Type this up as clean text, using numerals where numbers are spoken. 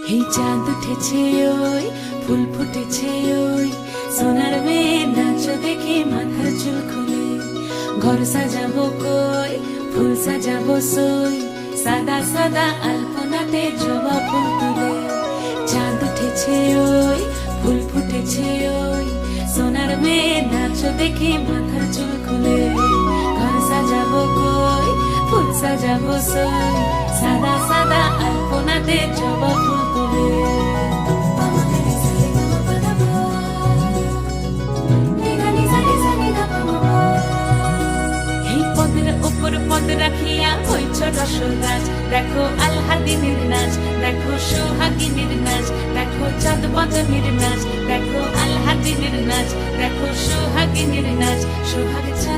এই চাঁদ উঠেছে ওই ফুল ফুটেছে ওই সোনার মেয়ে নাচ দেখে মাথার চুল খুলে ঘর সাজাবো কই ফুল সাজাবো সই সাদা সাদা আলপনাতে জবা ফুল তুলে চাঁদ উঠেছে ওই ফুল ফুটেছে ওই সোনার মেয়ে নাচ দেখে মাথার চুল খুলে ঘর সাজাবো কই ফুল সাজাবো সই সাদা সাদা আলপনাতে জবা ফুল তুলে এই পদের উপর পদ রাখিয়া হইছ রসরাজ দেখো আলহাদিনের নাচ দেখো সোহাগিনীর নাচ দেখো চাঁদ বদনের নাচ দেখো আলহাদিনের নাচ দেখো সোহাগিনীর নাচ সোহাগ চাঁদ